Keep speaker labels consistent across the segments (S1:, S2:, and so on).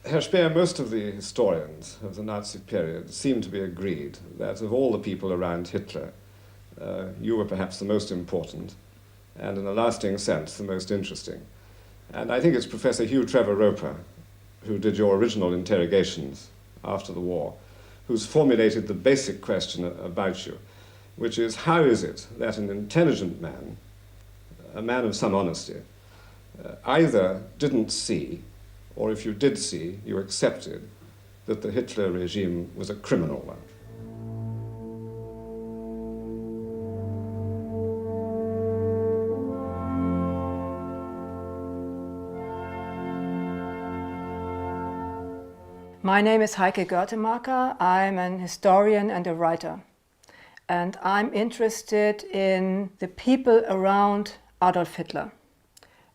S1: Herr Speer, most of the historians of the Nazi period seem to be agreed that of all the people around Hitler, you were perhaps the most important, and in a lasting sense, the most interesting. And I think it's Professor Hugh Trevor Roper, who did your original interrogations after the war, who's formulated the basic question about you, which is, how is it that an intelligent man, a man of some honesty, either didn't see, or if you did see, you accepted that the Hitler regime was a criminal one?
S2: My name is Heike Görtemaker. I'm an historian and a writer. And I'm interested in the people around Adolf Hitler.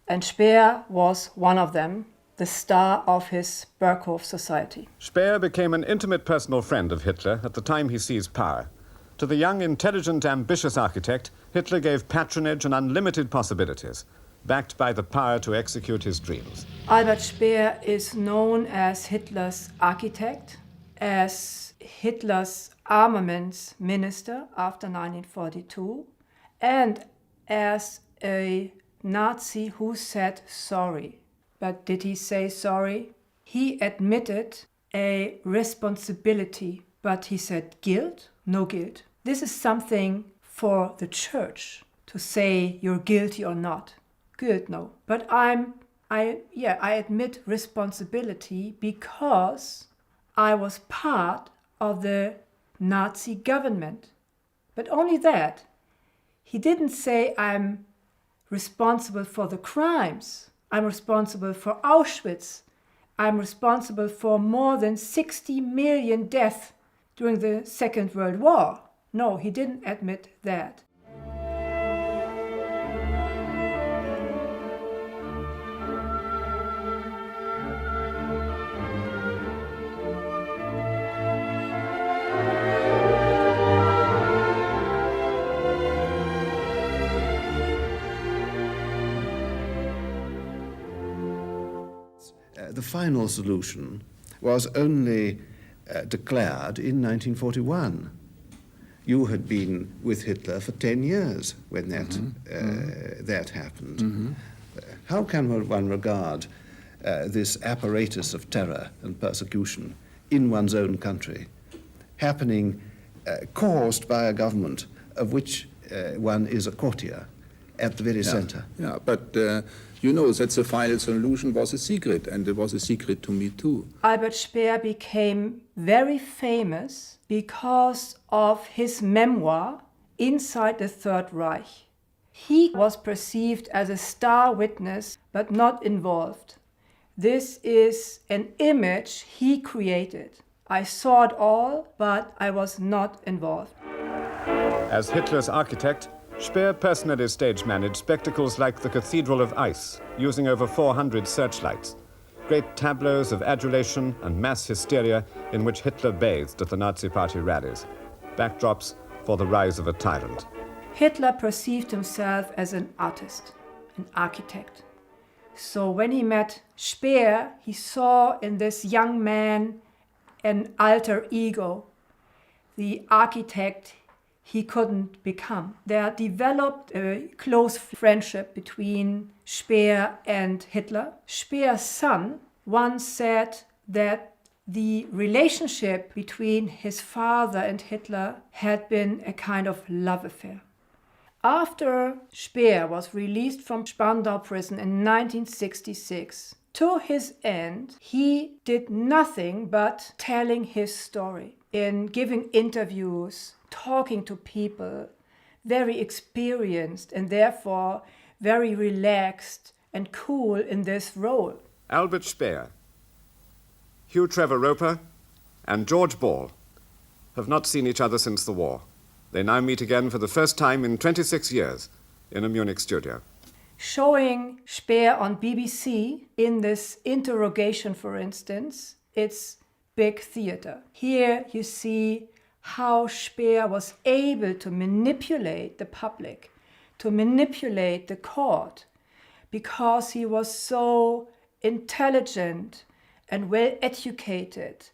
S2: And Speer was one of them, the star of his Berghof society.
S3: Speer became an intimate personal friend of Hitler at the time he seized power. To the young, intelligent, ambitious architect, Hitler gave patronage and unlimited possibilities, backed by the power to execute his dreams.
S2: Albert Speer is known as Hitler's architect, as Hitler's armaments minister after 1942, and as a Nazi who said sorry. But did he say sorry? He admitted a responsibility, but he said guilt? No guilt. This is something for the church to say you're guilty or not. Good, no. But I admit responsibility because I was part of the Nazi government. But only that. He didn't say I'm responsible for the crimes. I'm responsible for Auschwitz. I'm responsible for more than 60 million deaths during the Second World War. No, he didn't admit that.
S4: The final solution was only declared in 1941. You had been with Hitler for 10 years when that happened. How can one regard this apparatus of terror and persecution in one's own country happening, caused by a government of which one is a courtier at the very center?
S5: Yeah, but you know that the final solution was a secret, and it was a secret to me too.
S2: Albert Speer became very famous because of his memoir, Inside the Third Reich. He was perceived as a star witness, but not involved. This is an image he created. I saw it all, but I was not involved.
S3: As Hitler's architect, Speer personally stage-managed spectacles like the Cathedral of Ice, using over 400 searchlights, great tableaus of adulation and mass hysteria in which Hitler bathed at the Nazi Party rallies, backdrops for the rise of a tyrant.
S2: Hitler perceived himself as an artist, an architect. So when he met Speer, he saw in this young man an alter ego, the architect he couldn't become. There developed a close friendship between Speer and Hitler. Speer's son once said that the relationship between his father and Hitler had been a kind of love affair. After Speer was released from Spandau prison in 1966, to his end, he did nothing but telling his story, in giving interviews, talking to people, very experienced and therefore very relaxed and cool in this role.
S3: Albert Speer, Hugh Trevor Roper, and George Ball have not seen each other since the war. They now meet again for the first time in 26 years in a Munich studio.
S2: Showing Speer on BBC in this interrogation, for instance, it's big theater. Here you see how Speer was able to manipulate the public, to manipulate the court, because he was so intelligent and well educated,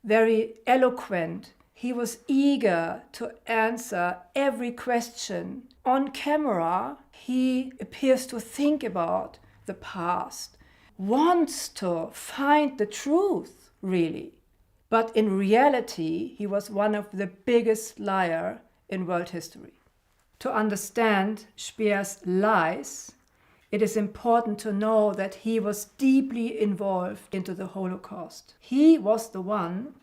S2: very eloquent. He was eager to answer every question. On camera, he appears to think about the past, wants to find the truth, really. But in reality, he was one of the biggest liars in world history. To understand Speer's lies, it is important to know that he was deeply involved into the Holocaust. He was the one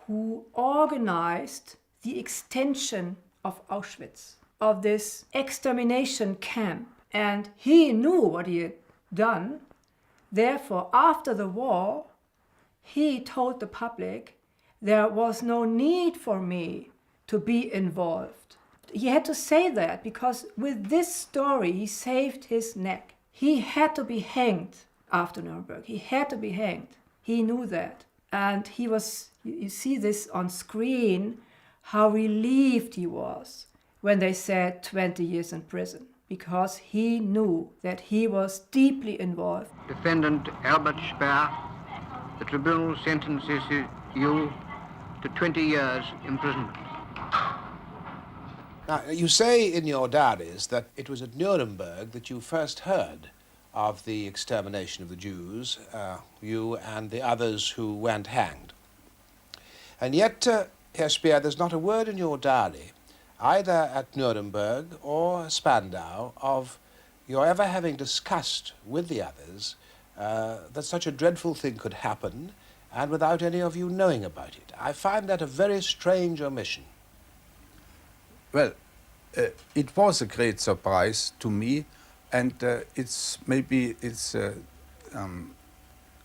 S2: who organized the extension of Auschwitz, of this extermination camp. And he knew what he had done. Therefore, after the war, he told the public there was no need for me to be involved. He had to say that because with this story, he saved his neck. He had to be hanged after Nuremberg. He had to be hanged. He knew that. And he was, you see this on screen, how relieved he was when they said 20 years in prison, because he knew that he was deeply involved.
S6: Defendant Albert Speer, the tribunal sentences you to 20 years imprisonment.
S7: Now, you say in your diaries that it was at Nuremberg that you first heard of the extermination of the Jews, you and the others who went hanged. And yet, Herr Speer, there's not a word in your diary, either at Nuremberg or Spandau, of your ever having discussed with the others that such a dreadful thing could happen, and without any of you knowing about it. I find that a very strange omission.
S5: Well, it was a great surprise to me, and it's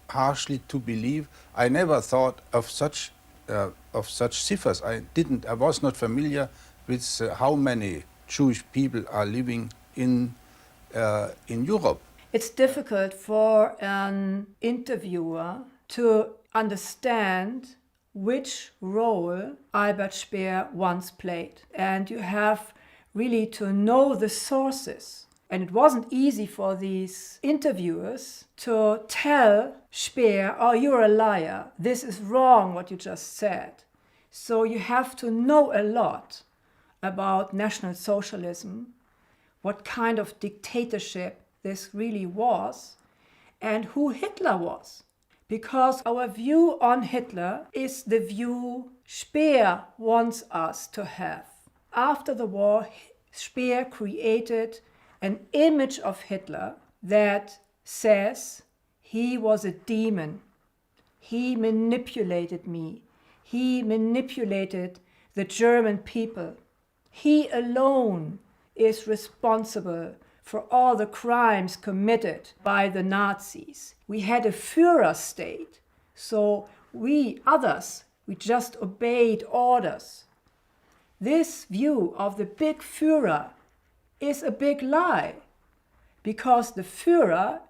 S5: harshly to believe. I never thought of such ciphers. I was not familiar with how many Jewish people are living in Europe.
S2: It's difficult for an interviewer to understand which role Albert Speer once played. And you have really to know the sources. And it wasn't easy for these interviewers to tell Speer, oh, you're a liar. This is wrong what you just said. So you have to know a lot about National Socialism, what kind of dictatorship this really was, and who Hitler was. Because our view on Hitler is the view Speer wants us to have. After the war, Speer created an image of Hitler that says he was a demon. He manipulated me. He manipulated the German people. He alone is responsible for all the crimes committed by the Nazis. We had a Führer state, so we others, we just obeyed orders. This view of the big Führer is a big lie, because the Führer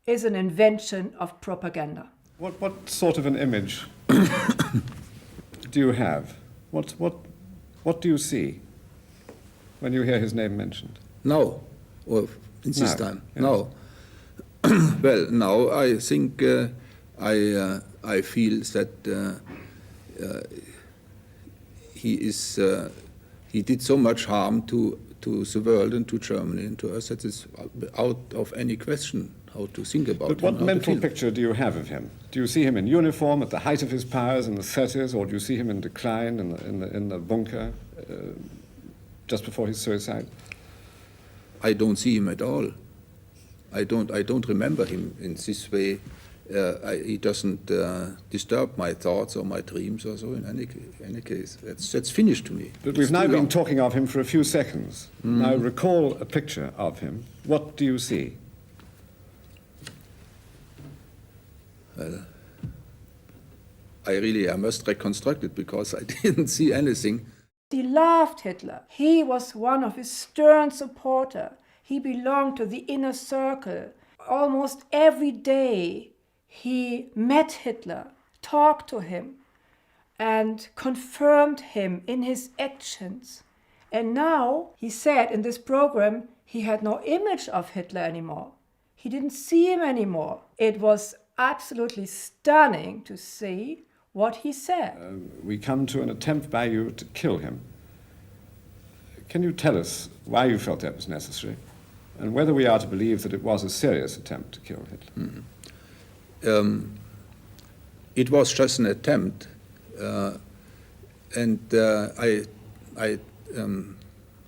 S2: is an invention of propaganda.
S1: What sort of an image do you have? What do you see when you hear his name mentioned?
S5: Now, or in this time?
S1: Yes.
S5: Now. Well, now I think I feel that he did so much harm to the world and to Germany and to us that it's out of any question how to think about
S1: But
S5: him.
S1: what mental picture do you have of him? Do you see him in uniform at the height of his powers in the 30s, or do you see him in decline in the bunker just before his suicide?
S5: I don't see him at all. I don't remember him in this way. He doesn't disturb my thoughts or my dreams or so. In any case, that's finished to me.
S1: But we've now been talking of him for a few seconds. Now recall a picture of him. What do you see?
S5: Well, I must reconstruct it because I didn't see anything.
S2: He loved Hitler. He was one of his stern supporters. He belonged to the inner circle. Almost every day he met Hitler, talked to him, and confirmed him in his actions. And now, he said in this program, he had no image of Hitler anymore. He didn't see him anymore. It was absolutely stunning to see what he said.
S1: We come to an attempt by you to kill him. Can you tell us why you felt that was necessary, and whether we are to believe that it was a serious attempt to kill Hitler?
S5: It was just an attempt, and I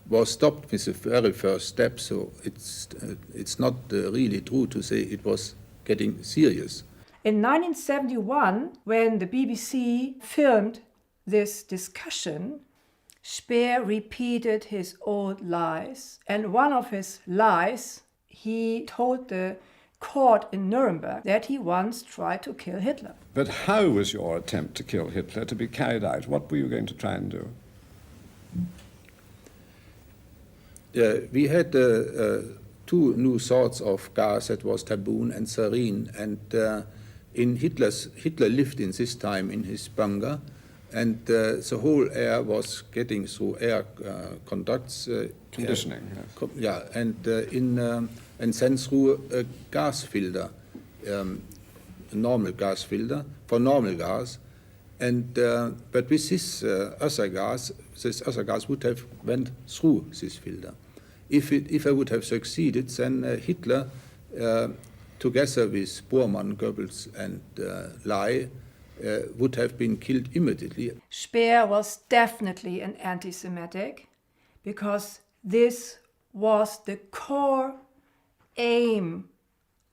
S5: was stopped with the very first step, so it's not really true to say it was getting serious.
S2: In 1971, when the BBC filmed this discussion, Speer repeated his old lies. And one of his lies, he told the court in Nuremberg that he once tried to kill Hitler.
S1: But how was your attempt to kill Hitler to be carried out? What were you going to try and do?
S5: We had two new sorts of gas that was taboo and sarin, and Hitler lived in this time in his bunker, and the whole air was getting through air conducts.
S1: Conditioning.
S5: And then through a gas filter, a normal gas filter for normal gas, and but with this other gas would have went through this filter. If I would have succeeded, then Hitler, together with Bormann, Goebbels, and Lai, would have been killed immediately.
S2: Speer was definitely an anti-Semitic because this was the core aim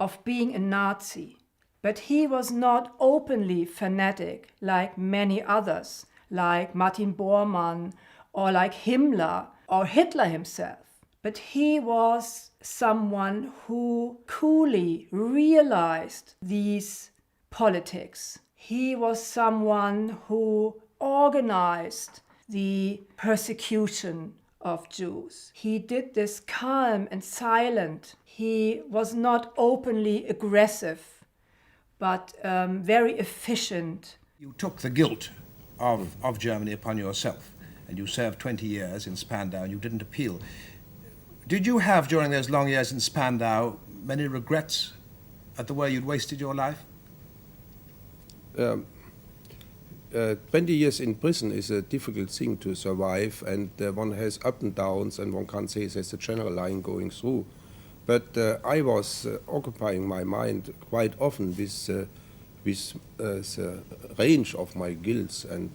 S2: of being a Nazi. But he was not openly fanatic like many others, like Martin Bormann or like Himmler or Hitler himself. But he was someone who coolly realized these politics. He was someone who organized the persecution of Jews. He did this calm and silent. He was not openly aggressive, but very efficient.
S7: You took the guilt of Germany upon yourself, and you served 20 years in Spandau, and you didn't appeal. Did you have, during those long years in Spandau, many regrets at the way you'd wasted your life?
S5: 20 years in prison is a difficult thing to survive, and one has ups and downs, and one can't say there's a general line going through. But I was occupying my mind quite often with the range of my guilts, and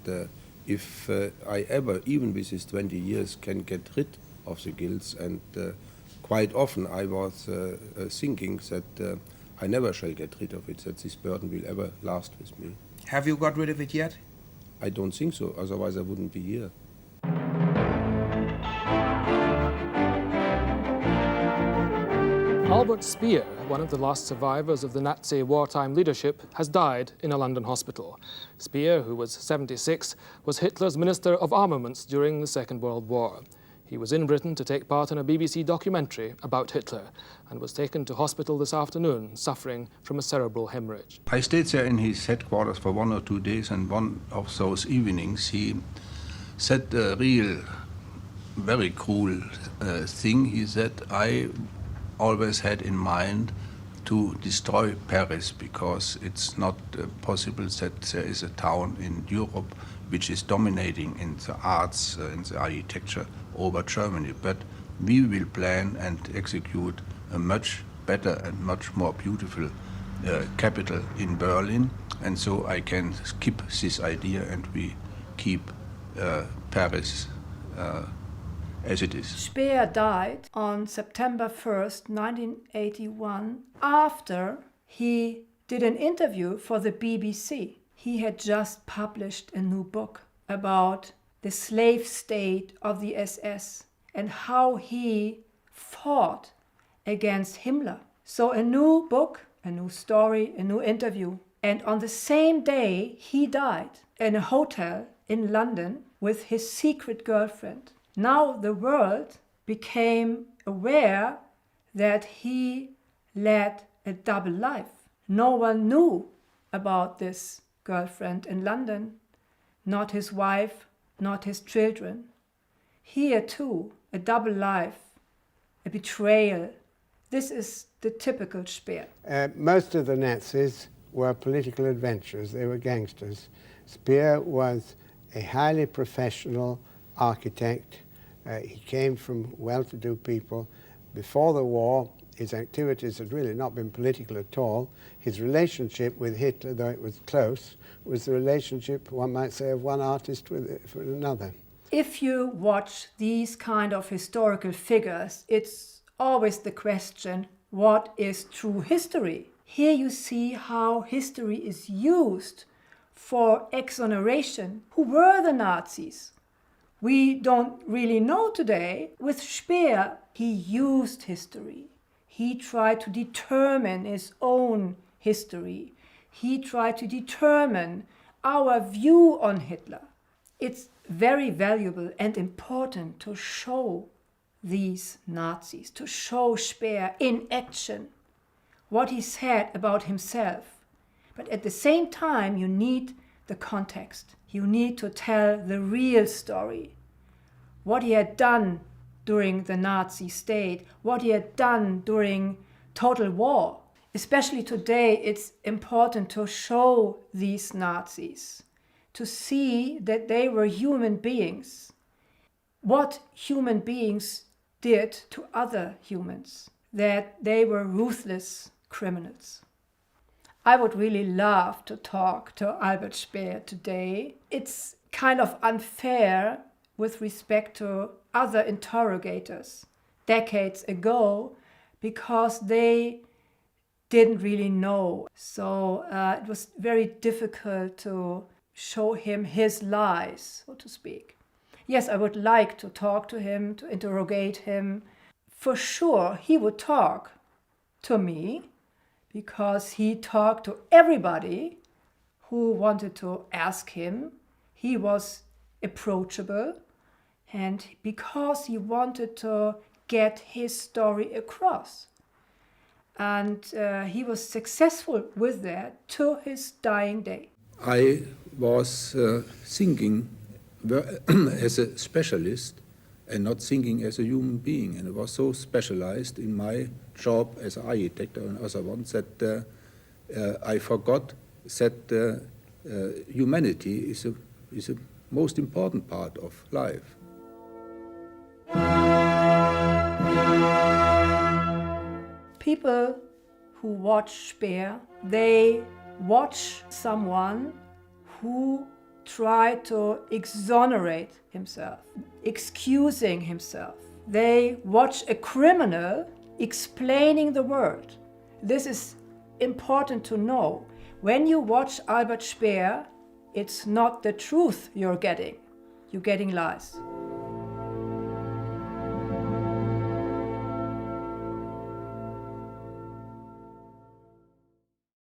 S5: if I ever, even with these 20 years, can get rid of the guilts, and quite often I was thinking that I never shall get rid of it, that this burden will ever last with me.
S7: Have you got rid of it yet?
S5: I don't think so, otherwise I wouldn't be here.
S8: Albert Speer, one of the last survivors of the Nazi wartime leadership, has died in a London hospital. Speer, who was 76, was Hitler's Minister of Armaments during the Second World War. He was in Britain to take part in a BBC documentary about Hitler and was taken to hospital this afternoon, suffering from a cerebral hemorrhage.
S5: I stayed there in his headquarters for 1 or 2 days, and one of those evenings he said a real, very cruel thing. He said, I always had in mind to destroy Paris because it's not possible that there is a town in Europe which is dominating in the arts, in the architecture over Germany. But we will plan and execute a much better and much more beautiful capital in Berlin. And so I can keep this idea, and we keep Paris as it is.
S2: Speer died on September 1st, 1981, after he did an interview for the BBC. He had just published a new book about the slave state of the SS and how he fought against Himmler. So a new book, a new story, a new interview. And on the same day, he died in a hotel in London with his secret girlfriend. Now the world became aware that he led a double life. No one knew about this girlfriend in London, not his wife, not his children. Here too, a double life, a betrayal. This is the typical Speer.
S9: Most of the Nazis were political adventurers, they were gangsters. Speer was a highly professional architect. He came from well-to-do people. Before the war, his activities had really not been political at all. His relationship with Hitler, though it was close, was the relationship, one might say, of one artist with another.
S2: If you watch these kind of historical figures, it's always the question, what is true history? Here you see how history is used for exoneration. Who were the Nazis? We don't really know today. With Speer, he used history. He tried to determine his own history. He tried to determine our view on Hitler. It's very valuable and important to show these Nazis, to show Speer in action, what he said about himself. But at the same time, you need the context. You need to tell the real story. What he had done during the Nazi state, what he had done during total war. Especially today, it's important to show these Nazis, to see that they were human beings. What human beings did to other humans, that they were ruthless criminals. I would really love to talk to Albert Speer today. It's kind of unfair with respect to other interrogators decades ago, because they didn't really know. So it was very difficult to show him his lies, so to speak. Yes, I would like to talk to him, to interrogate him. For sure, he would talk to me, because he talked to everybody who wanted to ask him. He was approachable, and because he wanted to get his story across. And he was successful with that to his dying day.
S5: I was thinking as a specialist and not thinking as a human being. And I was so specialized in my job as an architect and other ones that I forgot that humanity is a most important part of life.
S2: People who watch Speer, they watch someone who tried to exonerate himself, excusing himself. They watch a criminal explaining the world. This is important to know. When you watch Albert Speer, it's not the truth you're getting. You're getting lies.